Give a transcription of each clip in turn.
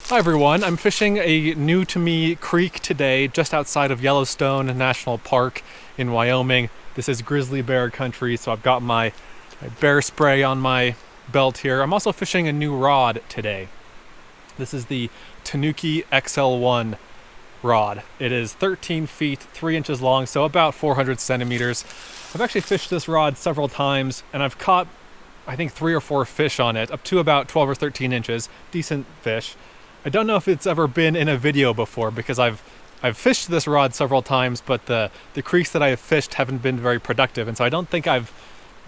Hi everyone, I'm fishing a new to me creek today just outside of Yellowstone National Park in Wyoming. This is grizzly bear country, so I've got my bear spray on my belt here. I'm also fishing a new rod today. This is the Tanuki XL-1 rod. It is 13 feet, 3 inches long, so about 400 centimeters. I've actually fished this rod several times and I've caught I think 3 or 4 fish on it, up to about 12 or 13 inches. Decent fish. I don't know if it's ever been in a video before because I've fished this rod several times, but the creeks that I have fished haven't been very productive, and so I don't think I've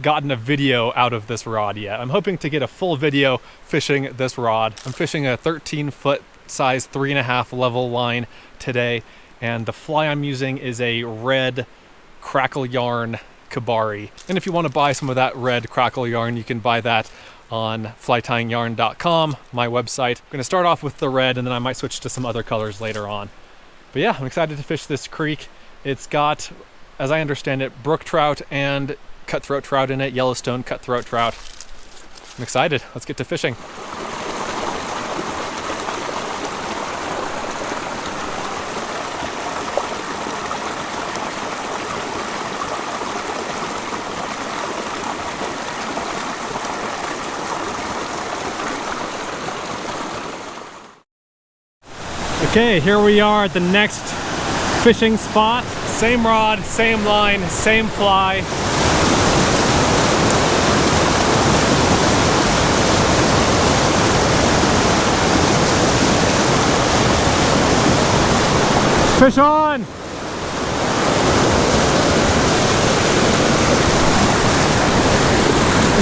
gotten a video out of this rod yet. I'm hoping to get a full video fishing this rod. I'm fishing a 13-foot size 3.5 level line today, and the fly I'm using is a red crackle yarn Kabari. And if you want to buy some of that red crackle yarn, you can buy that on flytyingyarn.com, my website. I'm going to start off with the red and then I might switch to some other colors later on. But yeah, I'm excited to fish this creek. It's got, as I understand it, brook trout and cutthroat trout in it, Yellowstone cutthroat trout. I'm excited. Let's get to fishing. Okay, here we are at the next fishing spot. Same rod, same line, same fly. Fish on!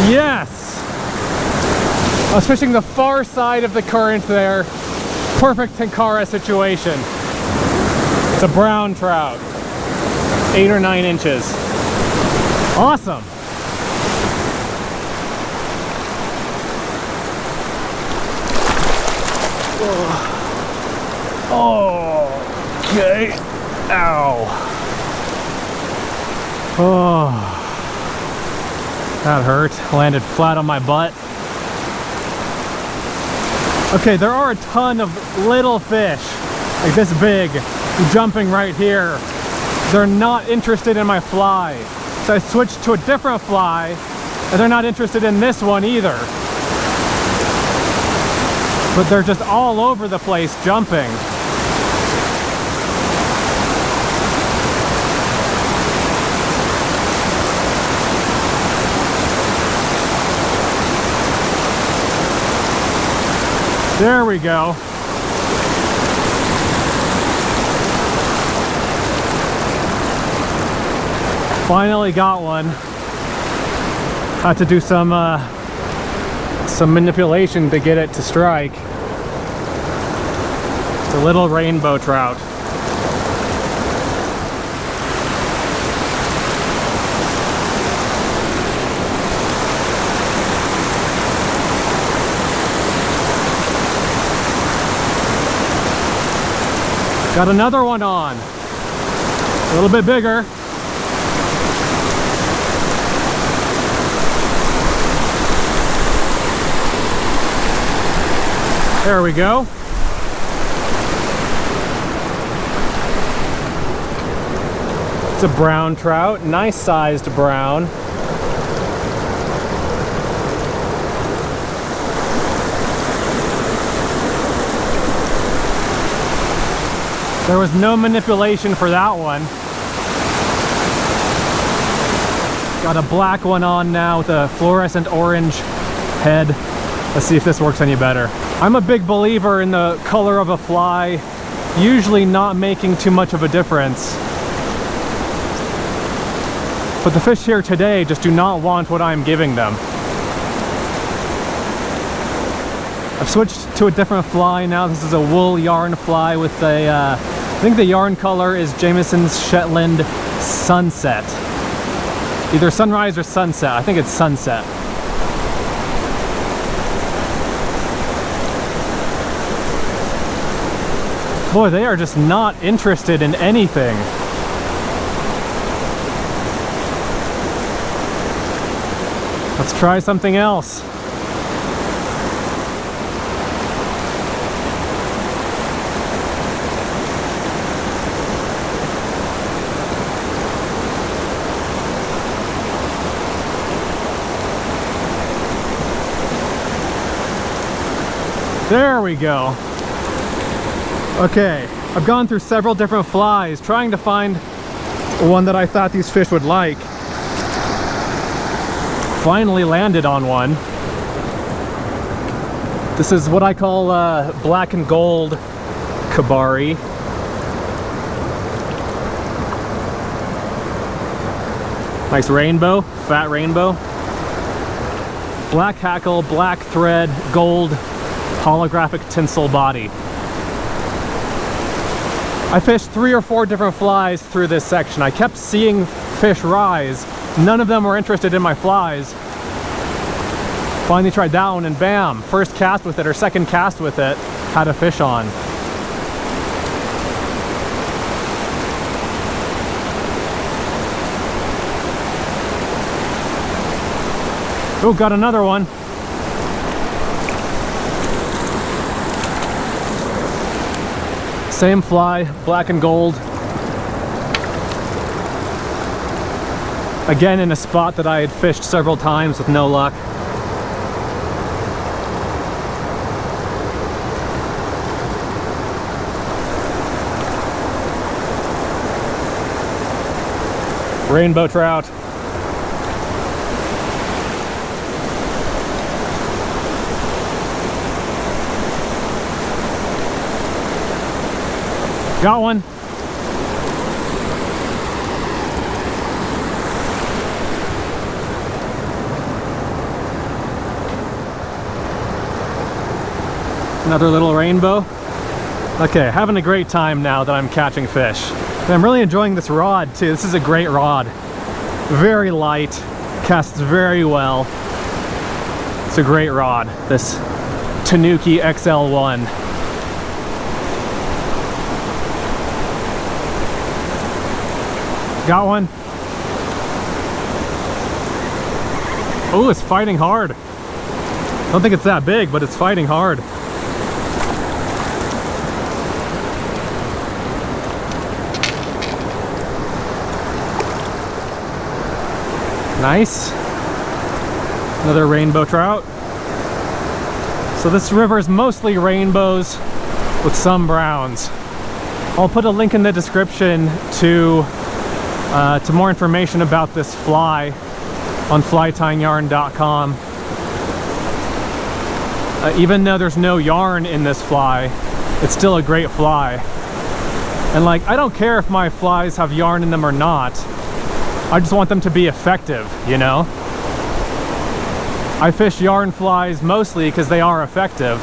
Yes! I was fishing the far side of the current there. Perfect Tenkara situation. It's a brown trout, 8 or 9 inches. Awesome. Oh, okay. Ow. Oh, that hurt. Landed flat on my butt. Okay, there are a ton of little fish, like this big, jumping right here. They're not interested in my fly. So I switched to a different fly, and they're not interested in this one either. But they're just all over the place jumping. There we go. Finally got one. Had to do some manipulation to get it to strike. It's a little rainbow trout. Got another one on. A little bit bigger. There we go. It's a brown trout, nice sized brown. There was no manipulation for that one. Got a black one on now with a fluorescent orange head. Let's see if this works any better. I'm a big believer in the color of a fly usually not making too much of a difference. But the fish here today just do not want what I'm giving them. I've switched to a different fly now. This is a wool yarn fly with a, I think the yarn color is Jamieson's Shetland Sunset. Either sunrise or sunset. I think it's sunset. Boy, they are just not interested in anything. Let's try something else. There we go. Okay, I've gone through several different flies trying to find one that I thought these fish would like. Finally landed on one. This is what I call black and gold kabari. Nice rainbow, fat rainbow. Black hackle, black thread, gold holographic tinsel body. I fished 3 or 4 different flies through this section. I kept seeing fish rise. None of them were interested in my flies. Finally tried that one and bam, first cast with it or second cast with it, had a fish on. Oh, got another one. Same fly, black and gold. Again in a spot that I had fished several times with no luck. Rainbow trout. Got one. Another little rainbow. Okay, having a great time now that I'm catching fish. And I'm really enjoying this rod too. This is a great rod. Very light, casts very well. It's a great rod, this Tanuki XL-1. Got one. Oh, it's fighting hard. I don't think it's that big, but it's fighting hard. Nice. Another rainbow trout. So this river is mostly rainbows with some browns. I'll put a link in the description to more information about this fly on flytyingyarn.com. Even though there's no yarn in this fly, it's still a great fly. And like, I don't care if my flies have yarn in them or not. I just want them to be effective, you know? I fish yarn flies mostly because they are effective.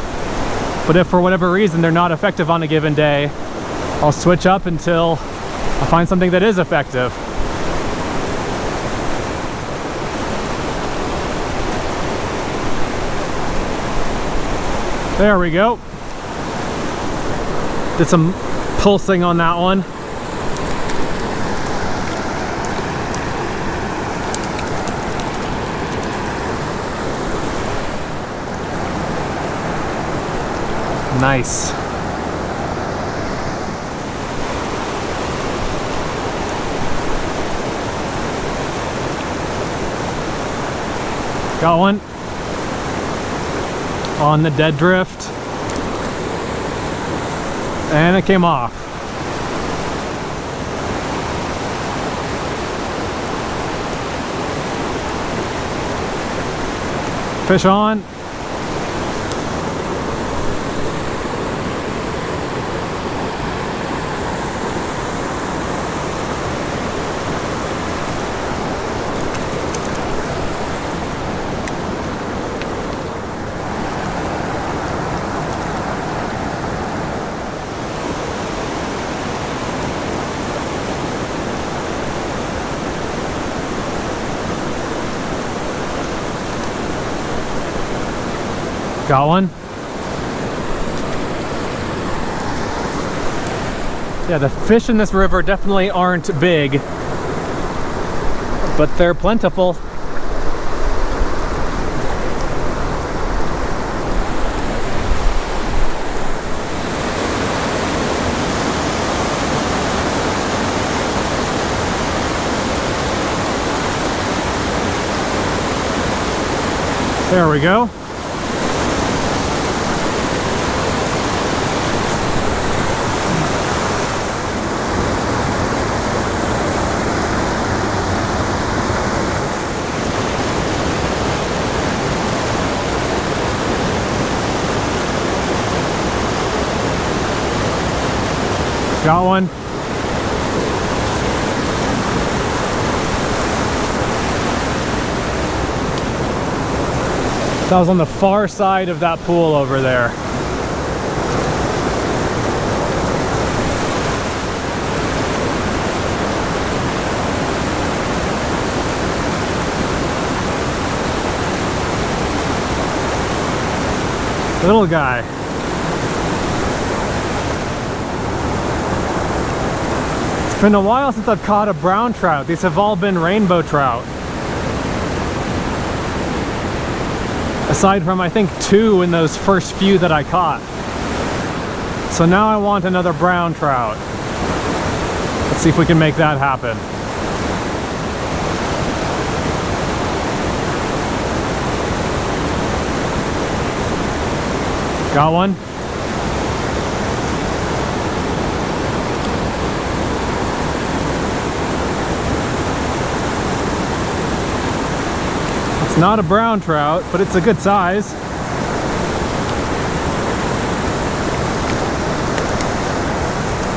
But if for whatever reason they're not effective on a given day, I'll switch up until I find something that is effective. There we go. Did some pulsing on that one. Nice. Got one on the dead drift, and it came off. Fish on. Got one. Yeah, the fish in this river definitely aren't big, but they're plentiful. There we go. Got one. That was on the far side of that pool over there. Little guy. It's been a while since I've caught a brown trout. These have all been rainbow trout. Aside from, I think, 2 in those first few that I caught. So now I want another brown trout. Let's see if we can make that happen. Got one. It's not a brown trout, but it's a good size.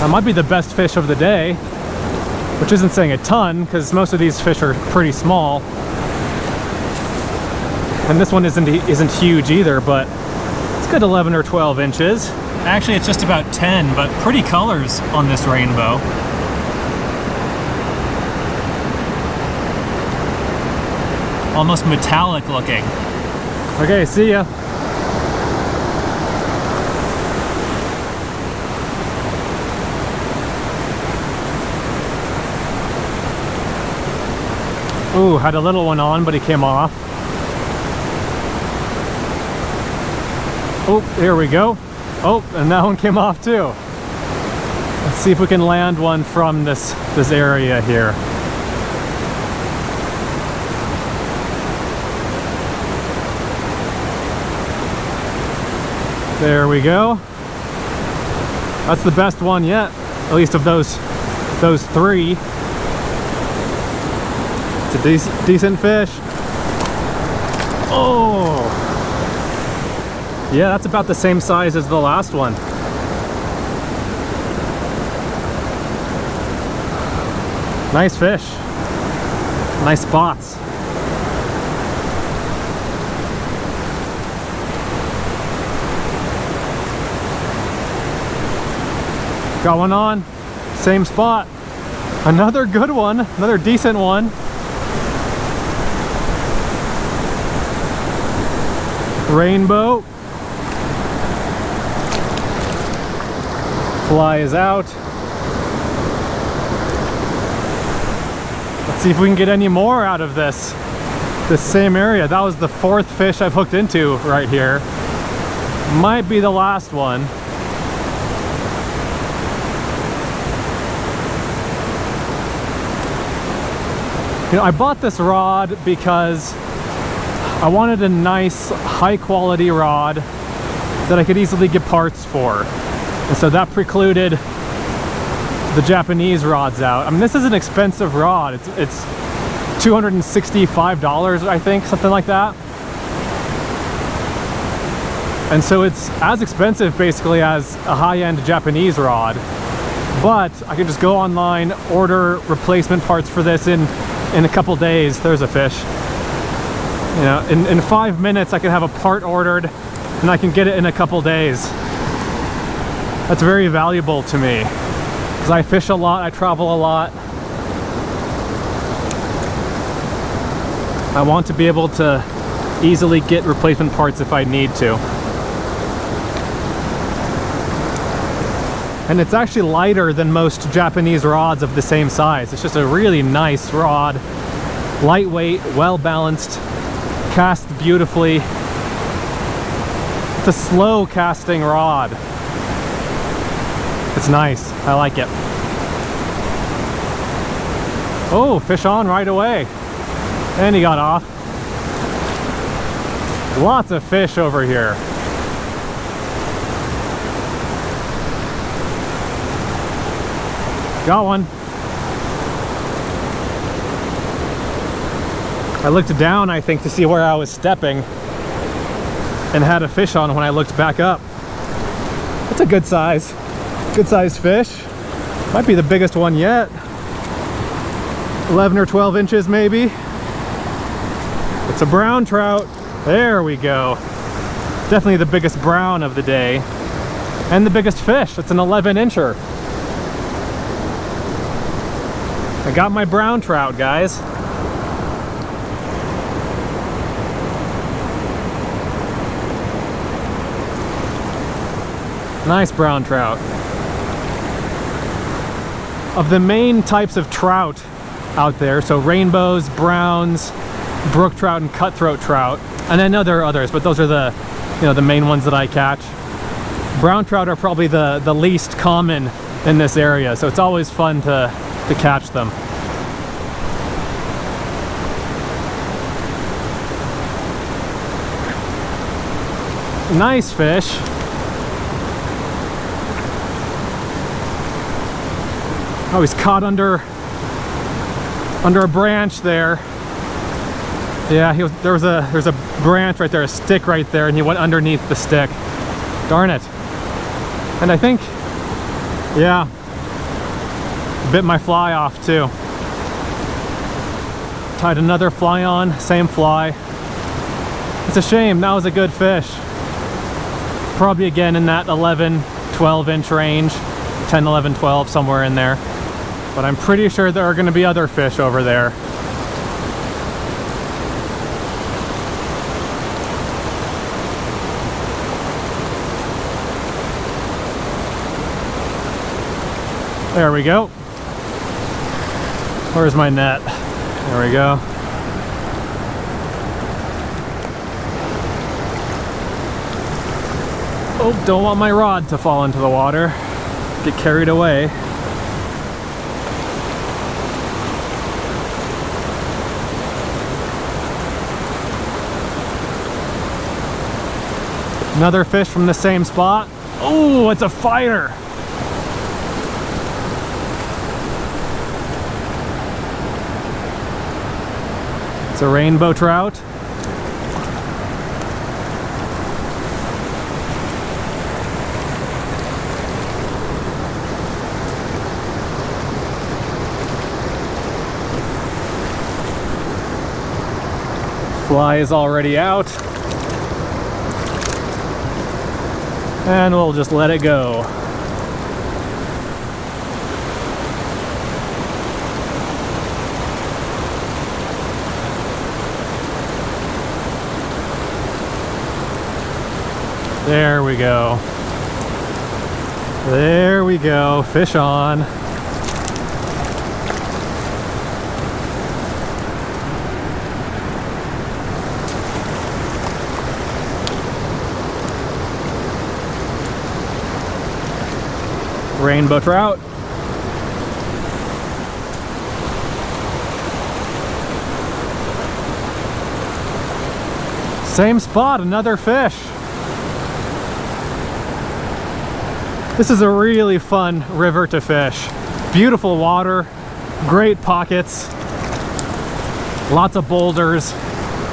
That might be the best fish of the day, which isn't saying a ton because most of these fish are pretty small. And this one isn't huge either, but it's good 11 or 12 inches. Actually, it's just about 10, but pretty colors on this rainbow. Almost metallic looking. Okay, see ya. Ooh, had a little one on, but he came off. Oh, here we go. Oh, and that one came off too. Let's see if we can land one from this area here. There we go. That's the best one yet, at least of those 3. It's a decent fish. Oh! Yeah, that's about the same size as the last one. Nice fish. Nice spots. Got one on, same spot. Another good one, another decent one. Rainbow. Fly is out. Let's see if we can get any more out of this same area. That was the 4th fish I've hooked into right here. Might be the last one. You know, I bought this rod because I wanted a nice, high-quality rod that I could easily get parts for. And so that precluded the Japanese rods out. I mean, this is an expensive rod. It's $265, I think, something like that. And so it's as expensive, basically, as a high-end Japanese rod. But I can just go online, order replacement parts for this in a couple days. There's a fish. You know, in 5 minutes I can have a part ordered and I can get it in a couple days. That's very valuable to me because I fish a lot, I travel a lot. I want to be able to easily get replacement parts if I need to. And it's actually lighter than most Japanese rods of the same size. It's just a really nice rod. Lightweight, well balanced, cast beautifully. It's a slow casting rod. It's nice, I like it. Oh, fish on right away. And he got off. Lots of fish over here. Got one. I looked down, I think, to see where I was stepping and had a fish on when I looked back up. It's a good size fish. Might be the biggest one yet. 11 or 12 inches maybe. It's a brown trout. There we go. Definitely the biggest brown of the day. And the biggest fish. It's an 11-incher. I got my brown trout, guys. Nice brown trout. Of the main types of trout out there, so rainbows, browns, brook trout, and cutthroat trout, and I know there are others, but those are the, the main ones that I catch. Brown trout are probably the least common in this area, so it's always fun to catch them. Nice fish. Oh, he's caught under a branch there. Yeah, there's a branch right there, a stick right there, and he went underneath the stick. Darn it. And I think, yeah, bit my fly off too. Tied another fly on, same fly. It's a shame, that was a good fish. Probably again in that 11, 12 inch range, 10, 11, 12, somewhere in there. But I'm pretty sure there are going to be other fish over there. There we go. Where's my net? There we go. Oh, don't want my rod to fall into the water. Get carried away. Another fish from the same spot. Oh, it's a fighter. It's a rainbow trout. Fly is already out. And we'll just let it go. There we go. There we go. Fish on. Rainbow trout. Same spot, another fish. This is a really fun river to fish. Beautiful water, great pockets, lots of boulders,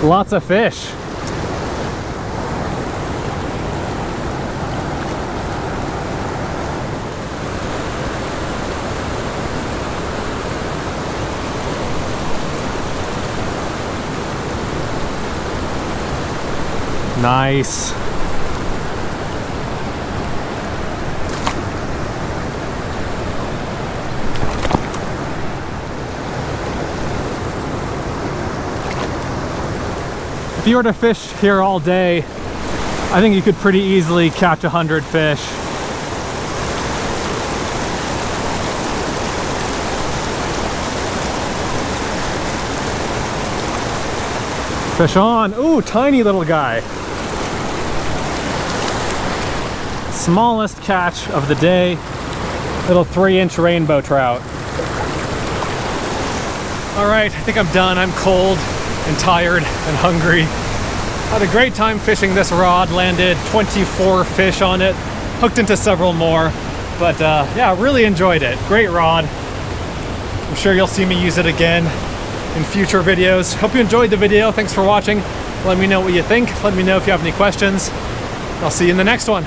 lots of fish. Nice. If you were to fish here all day, I think you could pretty easily catch 100 fish. Fish on. Ooh, tiny little guy. Smallest catch of the day. Little 3-inch rainbow trout. All right, I think I'm done. I'm cold and tired and hungry. Had a great time fishing this rod. Landed 24 fish on it. Hooked into several more. But yeah, really enjoyed it. Great rod. I'm sure you'll see me use it again in future videos. Hope you enjoyed the video. Thanks for watching. Let me know what you think. Let me know if you have any questions. I'll see you in the next one.